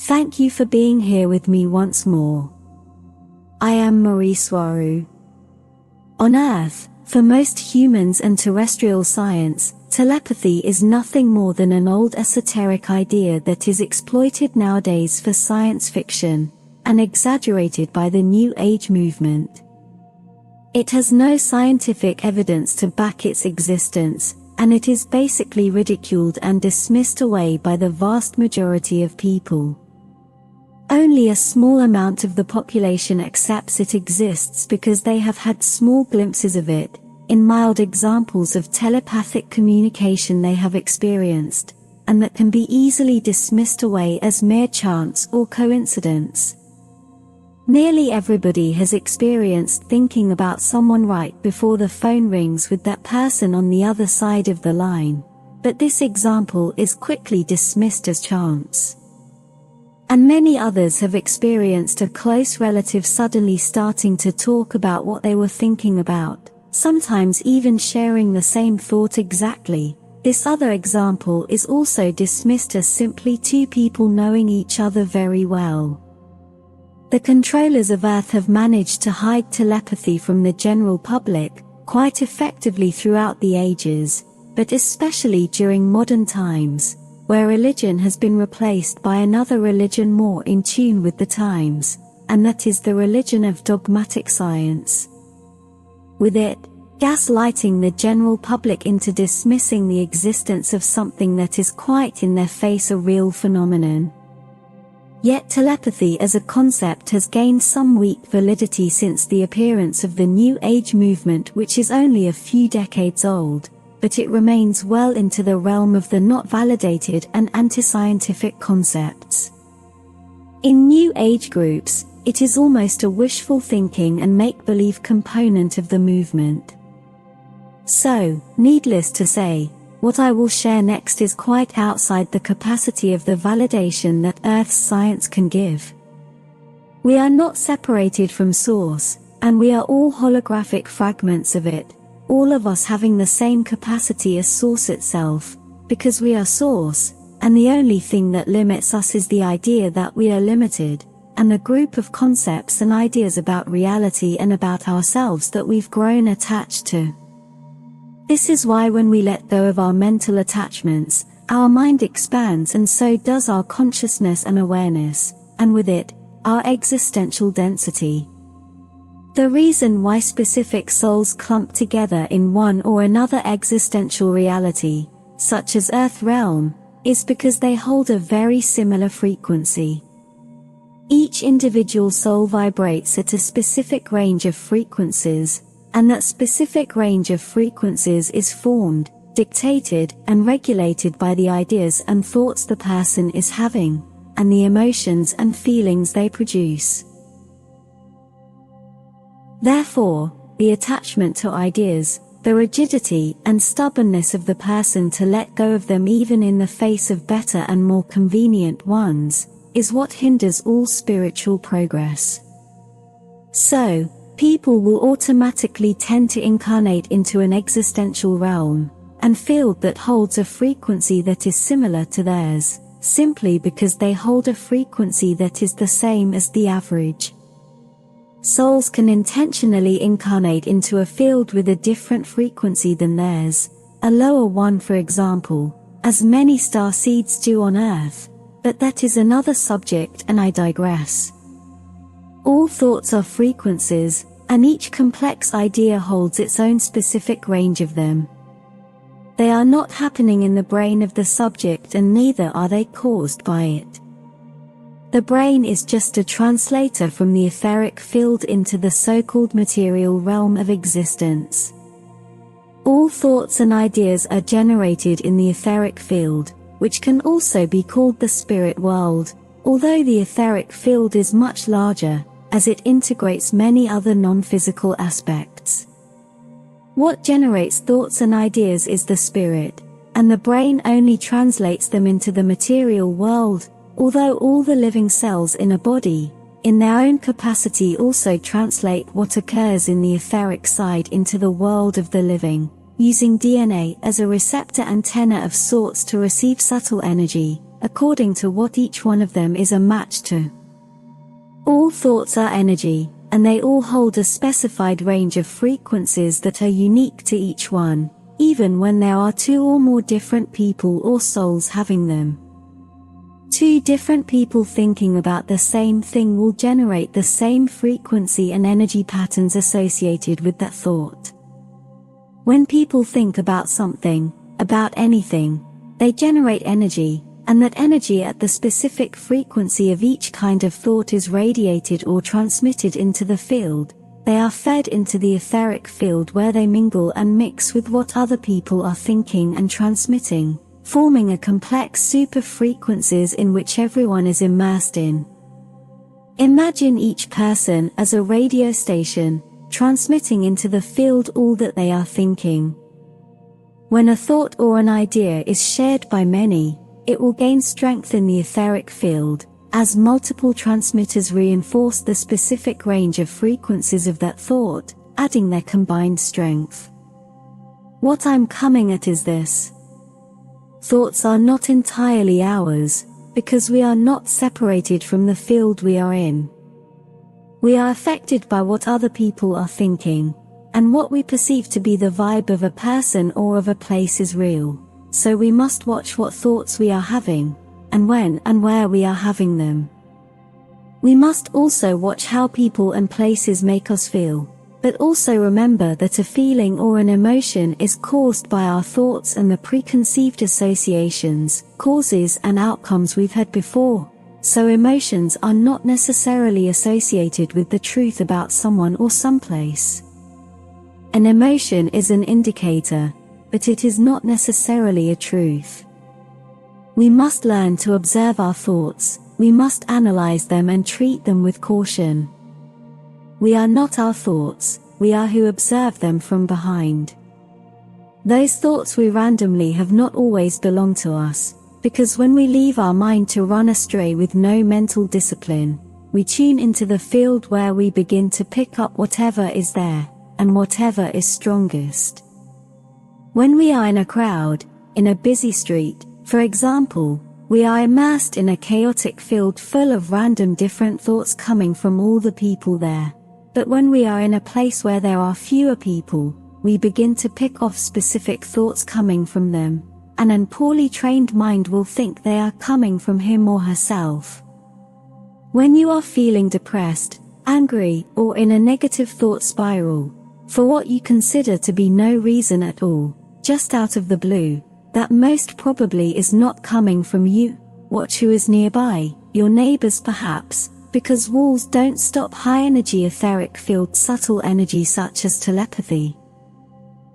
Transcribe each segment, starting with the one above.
Thank you for being here with me once more. I am Mari Swa. On Earth, for most humans and terrestrial science, telepathy is nothing more than an old esoteric idea that is exploited nowadays for science fiction, and exaggerated by the New Age movement. It has no scientific evidence to back its existence, and it is basically ridiculed and dismissed away by the vast majority of people. Only a small amount of the population accepts it exists because they have had small glimpses of it, in mild examples of telepathic communication they have experienced, and that can be easily dismissed away as mere chance or coincidence. Nearly everybody has experienced thinking about someone right before the phone rings with that person on the other side of the line, but this example is quickly dismissed as chance. And many others have experienced a close relative suddenly starting to talk about what they were thinking about, sometimes even sharing the same thought exactly. This other example is also dismissed as simply two people knowing each other very well. The controllers of Earth have managed to hide telepathy from the general public quite effectively throughout the ages, but especially during modern times, where religion has been replaced by another religion more in tune with the times, and that is the religion of dogmatic science. With it, gaslighting the general public into dismissing the existence of something that is quite in their face a real phenomenon. Yet telepathy as a concept has gained some weak validity since the appearance of the New Age movement, which is only a few decades old, but it remains well into the realm of the not validated and anti-scientific concepts. In New Age groups, it is almost a wishful thinking and make-believe component of the movement. So, needless to say, what I will share next is quite outside the capacity of the validation that Earth's science can give. We are not separated from Source, and we are all holographic fragments of it, all of us having the same capacity as Source itself, because we are Source, and the only thing that limits us is the idea that we are limited, and the group of concepts and ideas about reality and about ourselves that we've grown attached to. This is why when we let go of our mental attachments, our mind expands, and so does our consciousness and awareness, and with it, our existential density. The reason why specific souls clump together in one or another existential reality, such as Earth realm, is because they hold a very similar frequency. Each individual soul vibrates at a specific range of frequencies, and that specific range of frequencies is formed, dictated, and regulated by the ideas and thoughts the person is having, and the emotions and feelings they produce. Therefore, the attachment to ideas, the rigidity and stubbornness of the person to let go of them even in the face of better and more convenient ones, is what hinders all spiritual progress. So, people will automatically tend to incarnate into an existential realm, and field that holds a frequency that is similar to theirs, simply because they hold a frequency that is the same as the average. Souls can intentionally incarnate into a field with a different frequency than theirs, a lower one for example, as many starseeds do on Earth, but that is another subject and I digress. All thoughts are frequencies, and each complex idea holds its own specific range of them. They are not happening in the brain of the subject, and neither are they caused by it. The brain is just a translator from the etheric field into the so-called material realm of existence. All thoughts and ideas are generated in the etheric field, which can also be called the spirit world, although the etheric field is much larger, as it integrates many other non-physical aspects. What generates thoughts and ideas is the spirit, and the brain only translates them into the material world, although all the living cells in a body, in their own capacity also translate what occurs in the etheric side into the world of the living, using DNA as a receptor antenna of sorts to receive subtle energy, according to what each one of them is a match to. All thoughts are energy, and they all hold a specified range of frequencies that are unique to each one, even when there are two or more different people or souls having them. Two different people thinking about the same thing will generate the same frequency and energy patterns associated with that thought. When people think about something, about anything, they generate energy, and that energy at the specific frequency of each kind of thought is radiated or transmitted into the field. They are fed into the etheric field where they mingle and mix with what other people are thinking and transmitting, forming a complex soup of frequencies in which everyone is immersed in. Imagine each person as a radio station, transmitting into the field all that they are thinking. When a thought or an idea is shared by many, it will gain strength in the etheric field, as multiple transmitters reinforce the specific range of frequencies of that thought, adding their combined strength. What I'm coming at is this. Thoughts are not entirely ours, because we are not separated from the field we are in. We are affected by what other people are thinking, and what we perceive to be the vibe of a person or of a place is real, so we must watch what thoughts we are having, and when and where we are having them. We must also watch how people and places make us feel, but also remember that a feeling or an emotion is caused by our thoughts and the preconceived associations, causes and outcomes we've had before, so emotions are not necessarily associated with the truth about someone or someplace. An emotion is an indicator, but it is not necessarily a truth. We must learn to observe our thoughts, we must analyze them and treat them with caution. We are not our thoughts, we are who observe them from behind. Those thoughts we randomly have not always belonged to us, because when we leave our mind to run astray with no mental discipline, we tune into the field where we begin to pick up whatever is there, and whatever is strongest. When we are in a crowd, in a busy street, for example, we are immersed in a chaotic field full of random different thoughts coming from all the people there. But when we are in a place where there are fewer people, we begin to pick off specific thoughts coming from them, and an poorly trained mind will think they are coming from him or herself. When you are feeling depressed, angry, or in a negative thought spiral, for what you consider to be no reason at all, just out of the blue, that most probably is not coming from you. Watch who is nearby, your neighbors perhaps, because walls don't stop high-energy etheric field subtle energy such as telepathy.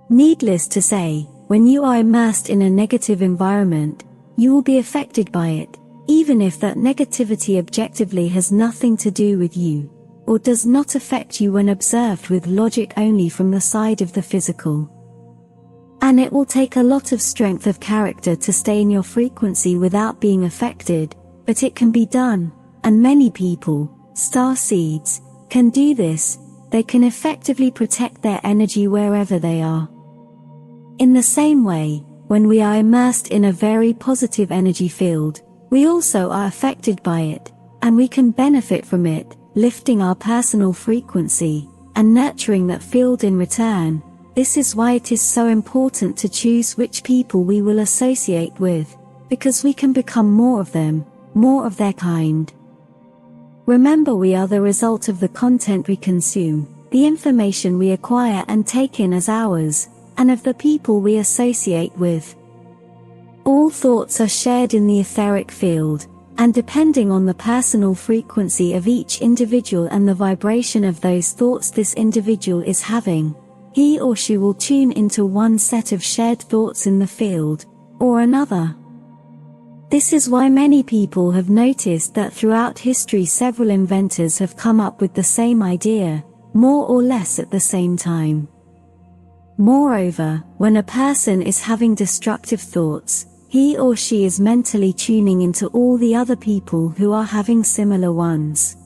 Needless to say, when you are immersed in a negative environment, you will be affected by it, even if that negativity objectively has nothing to do with you, or does not affect you when observed with logic only from the side of the physical. And it will take a lot of strength of character to stay in your frequency without being affected, but it can be done, and many people, starseeds, can do this. They can effectively protect their energy wherever they are. In the same way, when we are immersed in a very positive energy field, we also are affected by it, and we can benefit from it, lifting our personal frequency, and nurturing that field in return. This is why it is so important to choose which people we will associate with, because we can become more of them, more of their kind. Remember, we are the result of the content we consume, the information we acquire and take in as ours, and of the people we associate with. All thoughts are shared in the etheric field, and depending on the personal frequency of each individual and the vibration of those thoughts this individual is having, he or she will tune into one set of shared thoughts in the field, or another. This is why many people have noticed that throughout history several inventors have come up with the same idea, more or less at the same time. Moreover, when a person is having destructive thoughts, he or she is mentally tuning into all the other people who are having similar ones.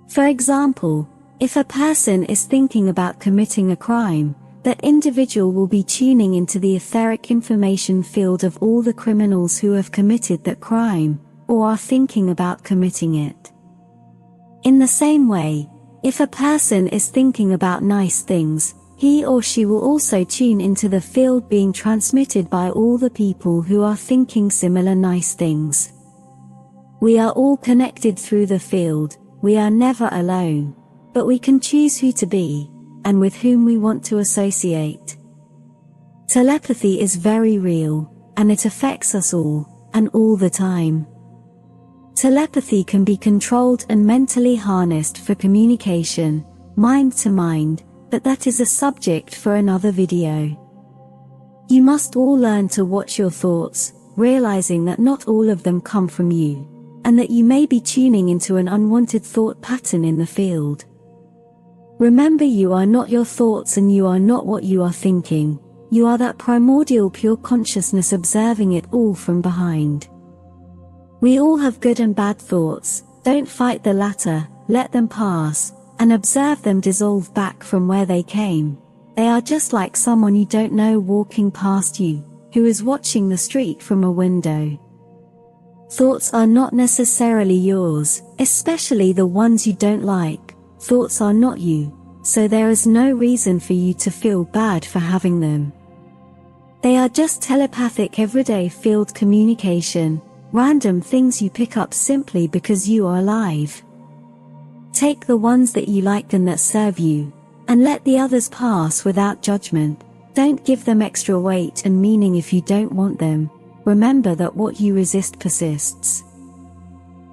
For example, if a person is thinking about committing a crime, that individual will be tuning into the etheric information field of all the criminals who have committed that crime, or are thinking about committing it. In the same way, if a person is thinking about nice things, he or she will also tune into the field being transmitted by all the people who are thinking similar nice things. We are all connected through the field, we are never alone, but we can choose who to be, and with whom we want to associate. Telepathy is very real, and it affects us all, and all the time. Telepathy can be controlled and mentally harnessed for communication, mind to mind, but that is a subject for another video. You must all learn to watch your thoughts, realizing that not all of them come from you, and that you may be tuning into an unwanted thought pattern in the field. Remember, you are not your thoughts and you are not what you are thinking. You are that primordial pure consciousness observing it all from behind. We all have good and bad thoughts, don't fight the latter, let them pass, and observe them dissolve back from where they came. They are just like someone you don't know walking past you, who is watching the street from a window. Thoughts are not necessarily yours, especially the ones you don't like. Thoughts are not you, so there is no reason for you to feel bad for having them. They are just telepathic everyday field communication, random things you pick up simply because you are alive. Take the ones that you like and that serve you, and let the others pass without judgment. Don't give them extra weight and meaning if you don't want them. Remember that what you resist persists.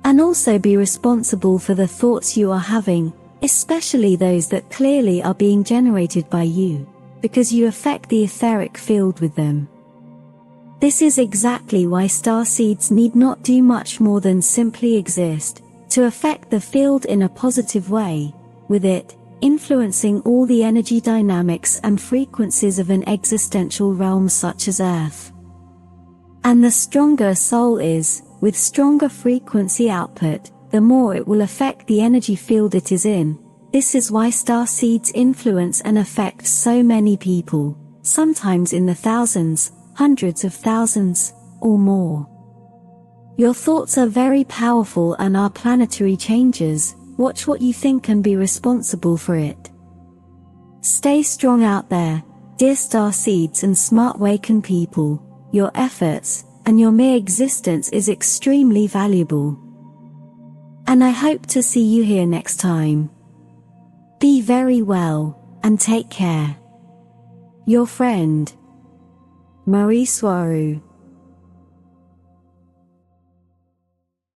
And also be responsible for the thoughts you are having, especially those that clearly are being generated by you, because you affect the etheric field with them. This is exactly why starseeds need not do much more than simply exist, to affect the field in a positive way, with it influencing all the energy dynamics and frequencies of an existential realm such as Earth. And the stronger a soul is, with stronger frequency output, the more it will affect the energy field it is in. This is why starseeds influence and affect so many people, sometimes in the thousands, hundreds of thousands, or more. Your thoughts are very powerful and are planetary changers. Watch what you think and be responsible for it. Stay strong out there, dear starseeds and smart waken people. Your efforts, and your mere existence is extremely valuable. And I hope to see you here next time. Be very well, and take care. Your friend, Mari Swa.